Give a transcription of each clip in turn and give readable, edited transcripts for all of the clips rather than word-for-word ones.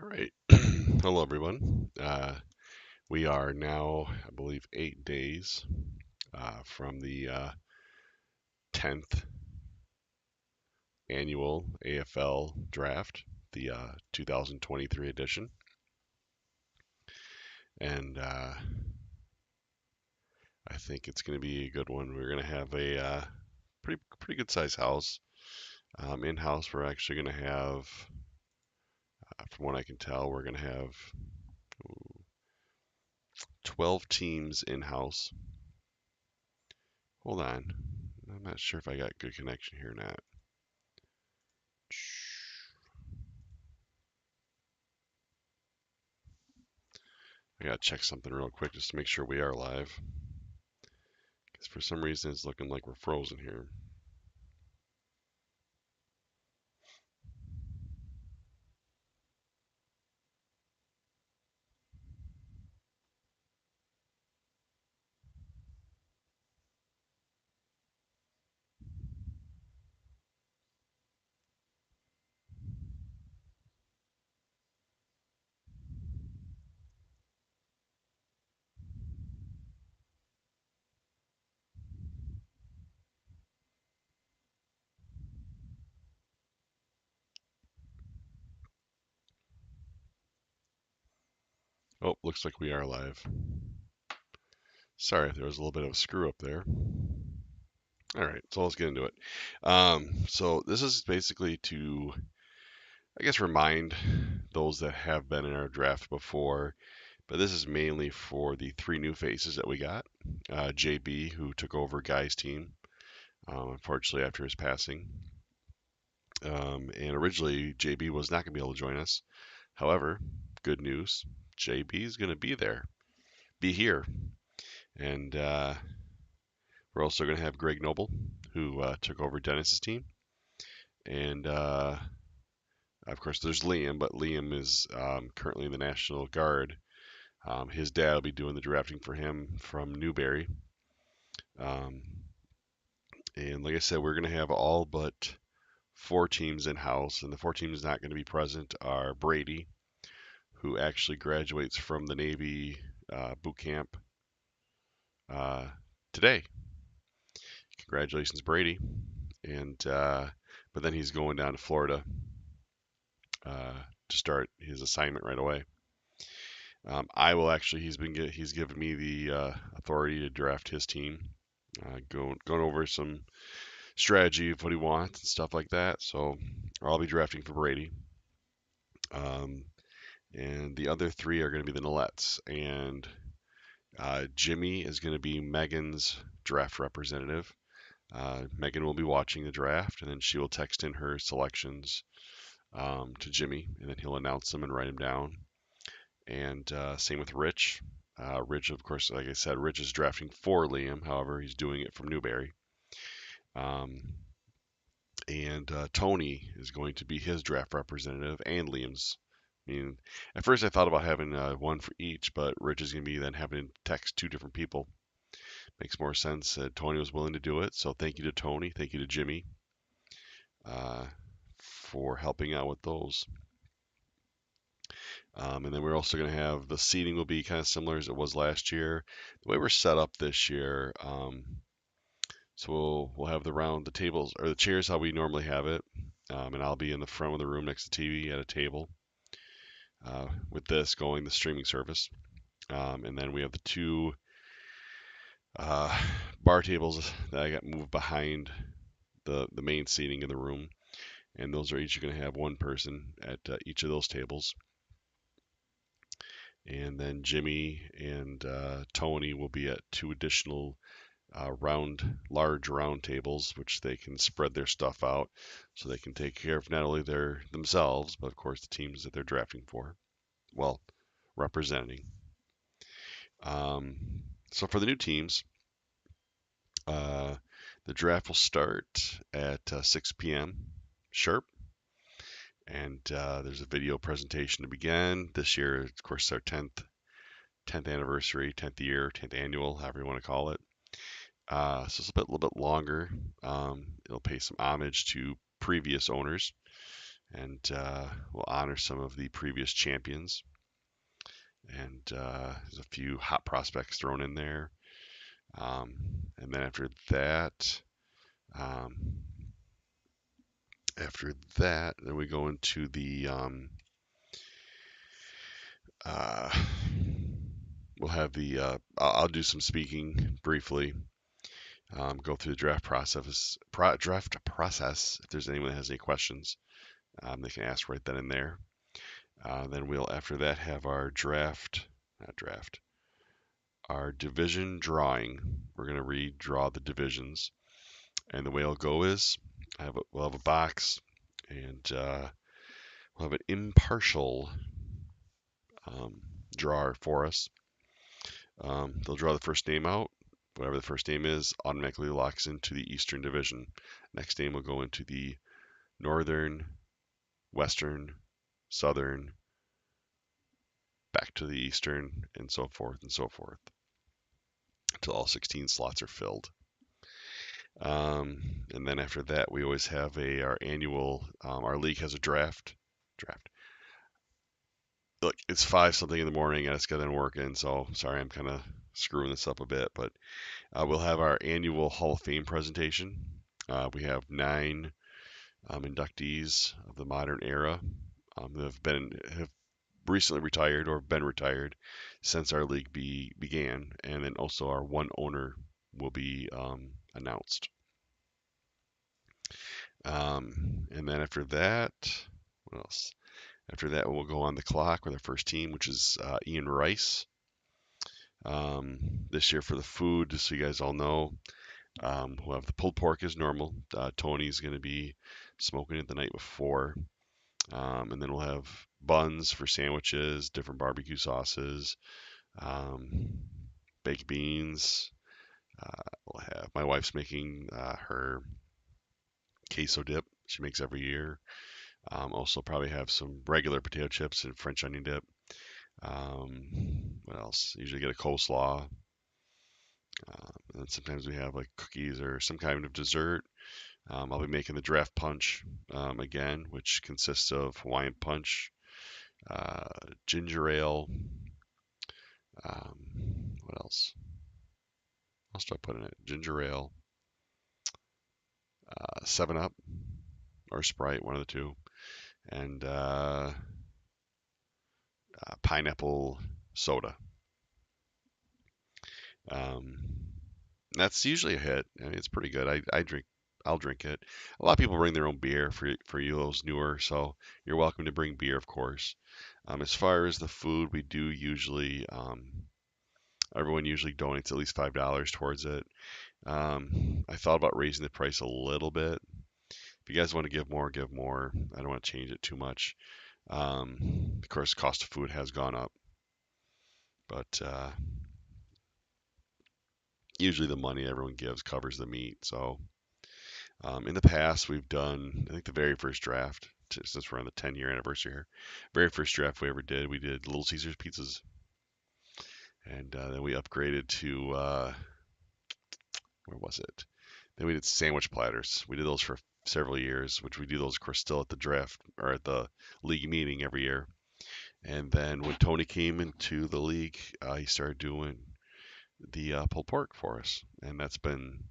All right. Hello, everyone. We are now, I believe, 8 days from the 10th annual AFL Draft, the 2023 edition. And I think it's going to be a good one. We're going to have a pretty good size house. In-house, we're actually going to have, from what I can tell, we're going to have 12 teams in-house. Hold on. I'm not sure if I got good connection here or not. I gotta check something real quick just to make sure we are live. Because for some reason it's looking like we're frozen here. Oh, looks like we are live. Sorry if there was a little bit of a screw up there. All right, so let's get into it. So this is basically to, I guess, remind those that have been in our draft before, but this is mainly for the three new faces that we got. JB, who took over Guy's team, unfortunately after his passing. And originally, JB was not going to be able to join us. However, good news, JB is going to be here. And we're also going to have Greg Noble, who took over Dennis's team. And of course, there's Liam, but Liam is currently in the National Guard. His dad will be doing the drafting for him from Newberry. And like I said, we're going to have all but 4 teams in house, and the 4 teams not going to be present are Brady, who actually graduates from the Navy boot camp today. Congratulations, Brady. And but then he's going down to Florida to start his assignment right away. I will actually. He's given me the authority to draft his team. Going over some strategy of what he wants and stuff like that. So I'll be drafting for Brady. And the other 3 are going to be the Nolets. And Jimmy is going to be Megan's draft representative. Megan will be watching the draft, and then she will text in her selections to Jimmy, and then he'll announce them and write them down. And same with Rich. Rich, of course, like I said, Rich is drafting for Liam. However, he's doing it from Newberry. And Tony is going to be his draft representative and Liam's. I mean, at first I thought about having one for each, but Rich is going to be then having to text 2 different people. Makes more sense. Tony was willing to do it, so thank you to Tony, thank you to Jimmy for helping out with those. And then we're also going to have the seating will be kind of similar as it was last year. The way we're set up this year, so we'll have the tables or the chairs how we normally have it, and I'll be in the front of the room next to TV at a table. With this going the streaming service, and then we have the 2 bar tables that I got moved behind the main seating in the room, and those are each going to have 1 person at each of those tables. And then Jimmy and Tony will be at 2 additional large round tables, which they can spread their stuff out, so they can take care of not only themselves, but of course the teams that they're drafting for, well, representing. So for the new teams, the draft will start at 6 p.m. sharp. And there's a video presentation to begin. This year, of course, our 10th anniversary, 10th year, 10th annual, however you want to call it. So it's a little bit longer. It'll pay some homage to previous owners and we'll honor some of the previous champions. And there's a few hot prospects thrown in there. And then um, after that, then we go into the uh, we'll have the I'll do some speaking briefly. Go through the draft process. Draft process. If there's anyone that has any questions, they can ask right then and there. Then we'll after that have our not draft, our division drawing. We're gonna redraw the divisions, and the way it'll go is we'll have a box, and we'll have an impartial drawer for us. They'll draw the first name out. Whatever the first name is automatically locks into the Eastern Division. Next name will go into the Northern, Western, Southern, back to the Eastern, and so forth until all 16 slots are filled. And then after that, we always have our annual. Our league has a draft. Look, it's 5 something in the morning. I just got in working, so sorry, I'm kind of screwing this up a bit. But we'll have our annual Hall of Fame presentation. We have 9 inductees of the modern era that have recently retired or been retired since our league began, and then also our one owner will be announced. And then after that, what else? After that, we'll go on the clock with our first team, which is Ian Rice. This year for the food, just so you guys all know, we'll have the pulled pork as normal. Tony's going to be smoking it the night before. And then we'll have buns for sandwiches, different barbecue sauces, baked beans. We'll have my wife's making her queso dip she makes every year. Also probably have some regular potato chips and French onion dip. What else? Usually get a coleslaw. And sometimes we have like cookies or some kind of dessert. I'll be making the draft punch again, which consists of Hawaiian punch, ginger ale. What else? What else do I put in it? Ginger ale, 7 Up or Sprite, one of the two, and pineapple soda. Um, that's usually a hit. I mean, it's pretty good. I'll drink it. A lot of people bring their own beer for you those newer, so you're welcome to bring beer, of course. As far as the food, we do usually everyone usually donates at least $5 towards it. I thought about raising the price a little bit. If you guys want to give more, give more. I don't want to change it too much. Of course, cost of food has gone up, but usually the money everyone gives covers the meat. So in the past, we've done, I think the very first draft, since we're on the 10-year anniversary here, very first draft we ever did, we did Little Caesars pizzas. And then we upgraded to, where was it? Then we did sandwich platters. We did those for several years, which we do those, of course, still at the draft or at the league meeting every year. And then when Tony came into the league, he started doing the pulled pork for us, and that's been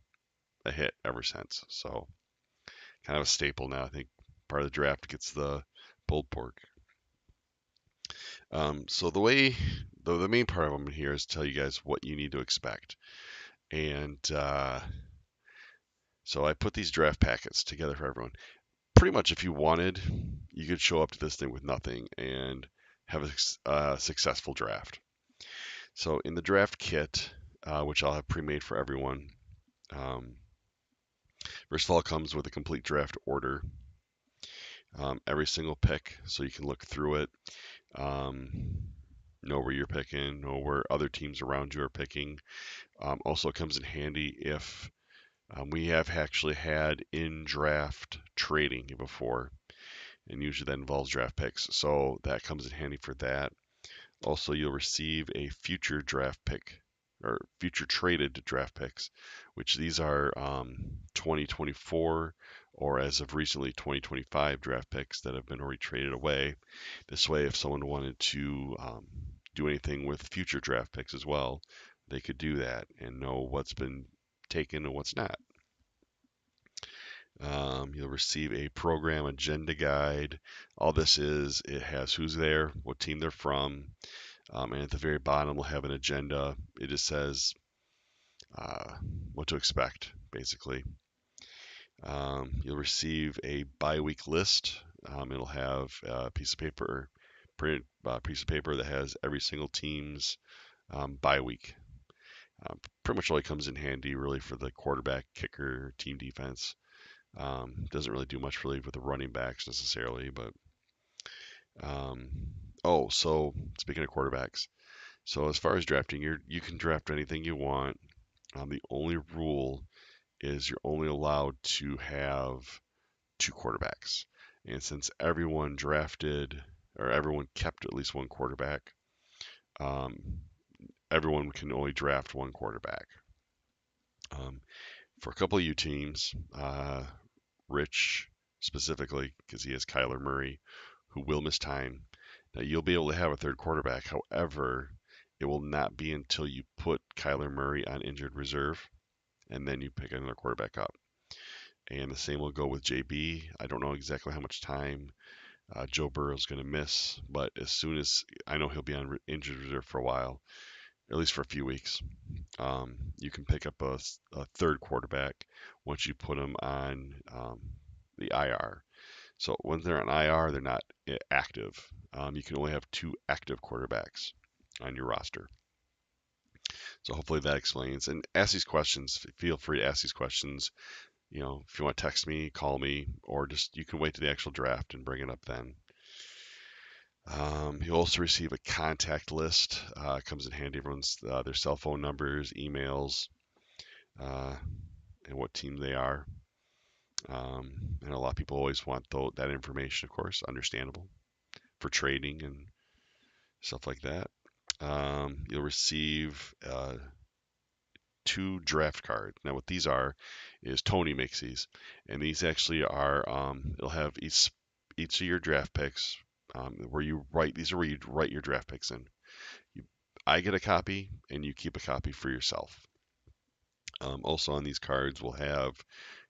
a hit ever since. So kind of a staple now. I think part of the draft gets the pulled pork. So the main part of them here is to tell you guys what you need to expect, and so I put these draft packets together for everyone. Pretty much, if you wanted, you could show up to this thing with nothing and have a successful draft. So in the draft kit, which I'll have pre-made for everyone, first of all, it comes with a complete draft order, every single pick, so you can look through it, know where you're picking, know where other teams around you are picking. Also, it comes in handy if we have actually had in-draft trading before, and usually that involves draft picks, so that comes in handy for that. Also, you'll receive a future draft pick or future traded draft picks, which these are 2024 or as of recently 2025 draft picks that have been already traded away. This way, if someone wanted to do anything with future draft picks as well, they could do that and know what's been taken and what's not. You'll receive a program agenda guide. All this is, it has who's there, what team they're from, and at the very bottom we'll have an agenda. It just says what to expect, basically. You'll receive a bi-week list. It'll have a piece of paper, printed piece of paper that has every single team's bi-week. Pretty much only comes in handy really for the quarterback, kicker, team defense. Doesn't really do much really with the running backs necessarily, but so speaking of quarterbacks, so as far as drafting, you can draft anything you want. The only rule is you're only allowed to have 2 quarterbacks, and since everyone drafted or everyone kept at least 1 quarterback, um, everyone can only draft 1 quarterback. For a couple of you teams, Rich specifically, because he has Kyler Murray, who will miss time. Now you'll be able to have a 3rd quarterback. However, it will not be until you put Kyler Murray on injured reserve, and then you pick another quarterback up. And the same will go with JB. I don't know exactly how much time Joe Burrow is going to miss, but as soon as I know he'll be on injured reserve for a while, at least for a few weeks, you can pick up a 3rd quarterback once you put them on the IR. So when they're on IR, they're not active. You can only have 2 active quarterbacks on your roster. So hopefully that explains. And ask these questions. Feel free to ask these questions. If you want to text me, call me, or just you can wait to the actual draft and bring it up then. You'll also receive a contact list. It comes in handy. Everyone's their cell phone numbers, emails, and what team they are. And a lot of people always want that information, of course, understandable, for trading and stuff like that. You'll receive 2 draft cards. Now, what these are is Tony makes these, and these actually are. It'll have each of your draft picks where you write. These are where you write your draft picks in. I get a copy, and you keep a copy for yourself. Also on these cards, we'll have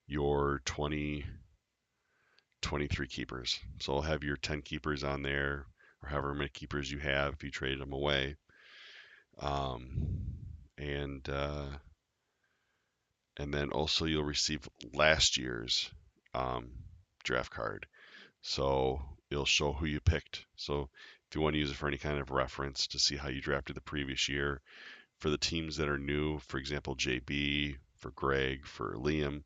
your 23 keepers. So I'll have your 10 keepers on there, or however many keepers you have if you traded them away. And then also you'll receive last year's draft card. So it'll show who you picked. So if you want to use it for any kind of reference to see how you drafted the previous year, for the teams that are new, for example, JB, for Greg, for Liam,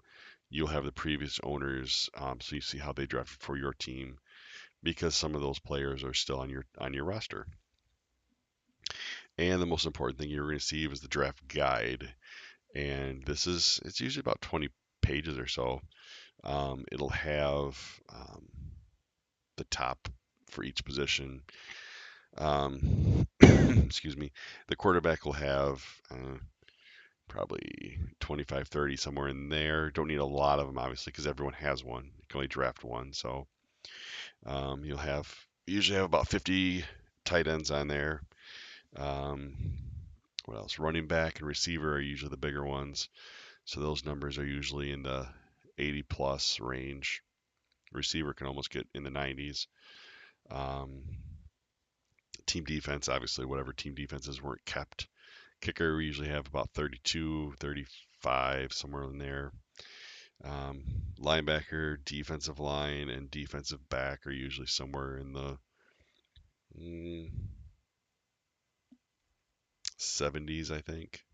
you'll have the previous owners, so you see how they drafted for your team, because some of those players are still on your roster. And the most important thing you're going to see is the draft guide, and it's usually about 20 pages or so. It'll have the top for each position. Excuse me. The quarterback will have probably 25, 30, somewhere in there. Don't need a lot of them, obviously, because everyone has one. You can only draft one. So you'll usually have about 50 tight ends on there. What else? Running back and receiver are usually the bigger ones. So those numbers are usually in the 80 plus range. Receiver can almost get in the 90s. Team defense, obviously, whatever team defenses weren't kept. Kicker, we usually have about 32, 35, somewhere in there. Linebacker, defensive line, and defensive back are usually somewhere in the 70s, I think.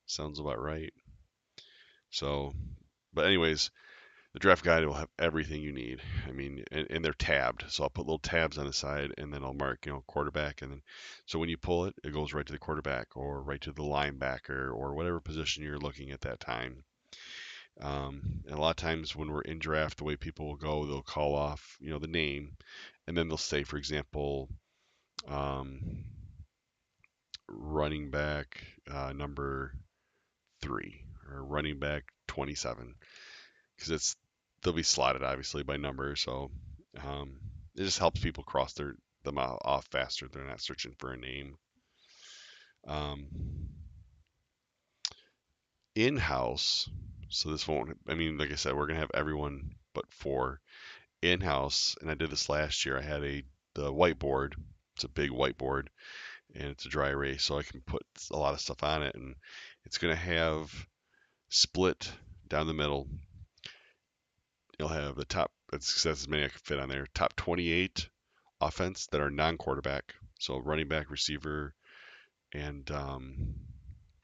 Sounds about right. So, but anyways, the draft guide will have everything you need. I mean, and they're tabbed, so I'll put little tabs on the side, and then I'll mark, quarterback, and then so when you pull it, it goes right to the quarterback or right to the linebacker or whatever position you're looking at that time. And a lot of times when we're in draft, the way people will go, they'll call off, the name, and then they'll say, for example, running back number 3 or running back 27 because they'll be slotted obviously by number, so um, it just helps people cross them off faster. They're not searching for a name. Um, In-house, so this won't. I mean, like I said, we're gonna have everyone but 4 in-house, and I did this last year. I had the whiteboard. It's a big whiteboard, and it's a dry erase, so I can put a lot of stuff on it, and it's gonna have split down the middle. You'll have the top. That's as many I can fit on there. Top 28 offense that are non-quarterback, so running back, receiver, and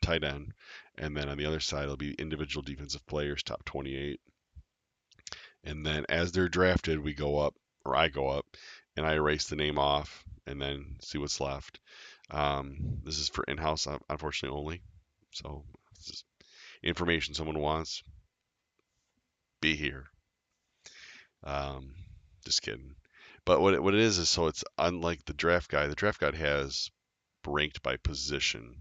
tight end. And then on the other side, it'll be individual defensive players, top 28. And then as they're drafted, we go up, or I go up, and I erase the name off and then see what's left. This is for in-house, unfortunately, only. So this is information someone wants, be here. Um, just kidding. But what it is so it's unlike the draft guide. The draft guide has ranked by position.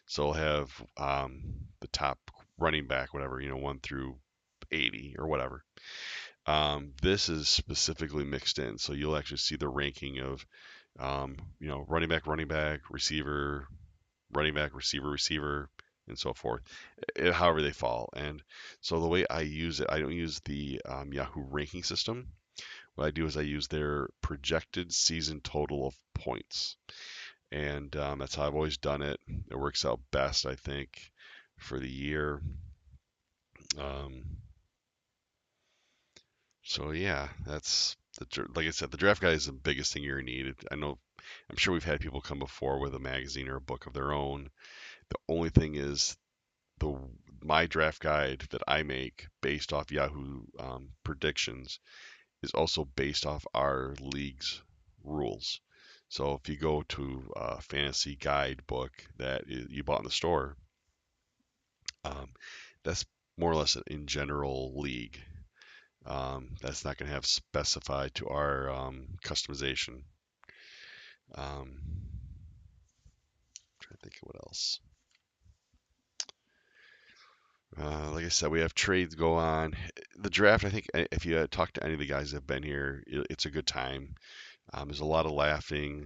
So we'll have the top running back, whatever, 1 through 80 or whatever. This is specifically mixed in, so you'll actually see the ranking of, running back, receiver, running back, receiver, and so forth, however they fall. And so the way I use it, I don't use the Yahoo ranking system. What I do is I use their projected season total of points. And that's how I've always done it. It works out best, I think, for the year. Um, so yeah, like I said, the draft guide is the biggest thing you're gonna need. I'm sure we've had people come before with a magazine or a book of their own. The only thing is the my draft guide that I make based off Yahoo predictions is also based off our league's rules. So if you go to a fantasy guide book that you bought in the store, um, that's more or less in general league. That's not going to have specified to our customization. Trying to think of what else. Like I said, we have trades go on. The draft, I think, if you talk to any of the guys that have been here, it's a good time. There's a lot of laughing.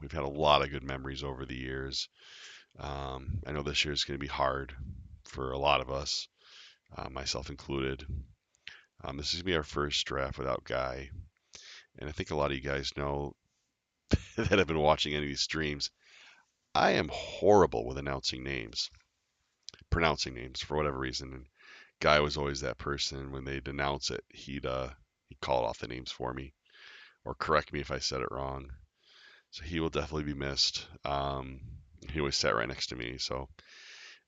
We've had a lot of good memories over the years. I know this year is going to be hard for a lot of us, myself included. This is going to be our first draft without Guy. And I think a lot of you guys know that have been watching any of these streams. I am horrible with pronouncing names for whatever reason. And Guy was always that person. When they'd announce it, he'd call off the names for me or correct me if I said it wrong. So he will definitely be missed. He always sat right next to me. So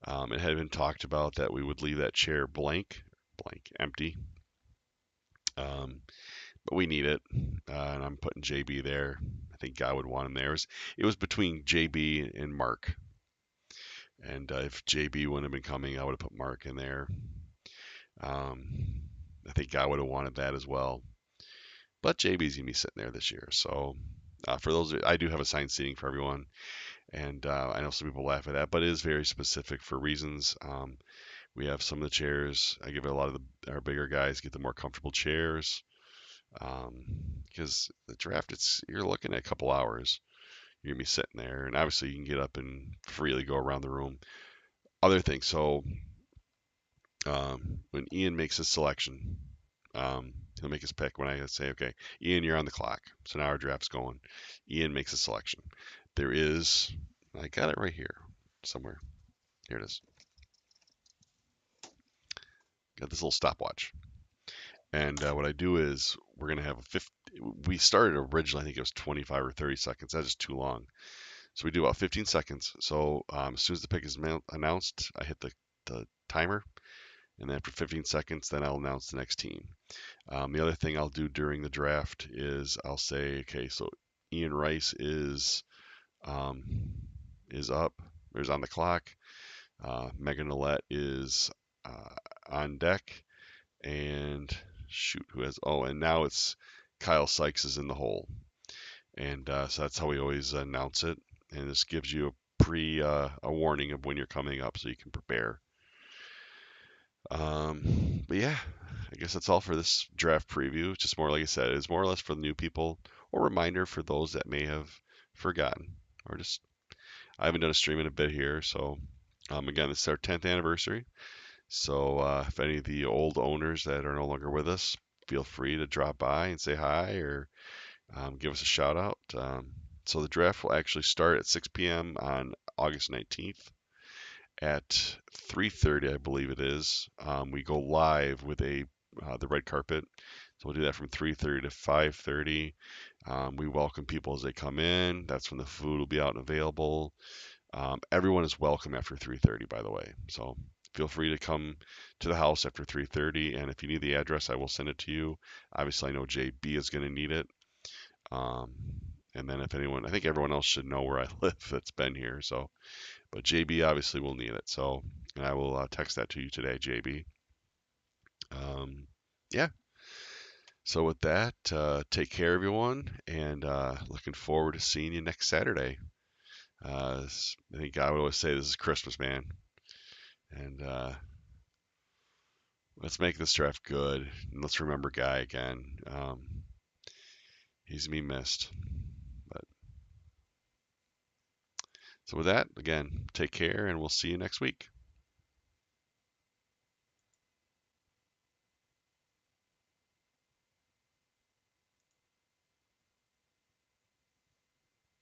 it had been talked about that we would leave that chair empty. But we need it, and I'm putting JB there. I think Guy would want him there. It was between JB and Mark, and if JB wouldn't have been coming, I would have put Mark in there. I think Guy would have wanted that as well. But JB's gonna be sitting there this year, so for those, I do have assigned seating for everyone, and I know some people laugh at that, but it is very specific for reasons. We have some of the chairs. I give it a lot of our bigger guys get the more comfortable chairs. Because the draft, you're looking at a couple hours. You're gonna be sitting there, and obviously you can get up and freely go around the room. Other things, so when Ian makes his selection, he'll make his pick. When I say, okay, Ian, you're on the clock, so now our draft's going. Ian makes a selection. I got it right here somewhere. Here it is. Got this little stopwatch. And what I do is we're gonna have we started originally, I think it was 25 or 30 seconds. That's just too long. So we do about 15 seconds. So as soon as the pick is announced, I hit the timer, and then after 15 seconds, then I'll announce the next team. The other thing I'll do during the draft is I'll say, okay, so Ian Rice is up, there's on the clock. Megan Millette is on deck, and shoot, and now it's Kyle Sykes is in the hole. And so that's how we always announce it. And this gives you a warning of when you're coming up so you can prepare. But yeah, I guess that's all for this draft preview. Just more, like I said, it's more or less for the new people, or reminder for those that may have forgotten, or just I haven't done a stream in a bit here. So again, this is our 10th anniversary. So if any of the old owners that are no longer with us, feel free to drop by and say hi or give us a shout out. So the draft will actually start at 6 p.m. on August 19th. At 3:30, I believe it is, we go live with the red carpet. So we'll do that from 3:30 to 5:30. We welcome people as they come in. That's when the food will be out and available. Everyone is welcome after 3:30, by the way. So feel free to come to the house after 3:30, and if you need the address, I will send it to you. Obviously, I know JB is going to need it. Um, and then if anyone, I think everyone else should know where I live that's been here. So, but JB obviously will need it. So, and I will text that to you today, JB. Yeah. So with that, take care, everyone, and looking forward to seeing you next Saturday. I think I would always say this is Christmas, man, and let's make this draft good. And let's remember Guy again. He's gonna be missed. But so with that, again, take care, and we'll see you next week.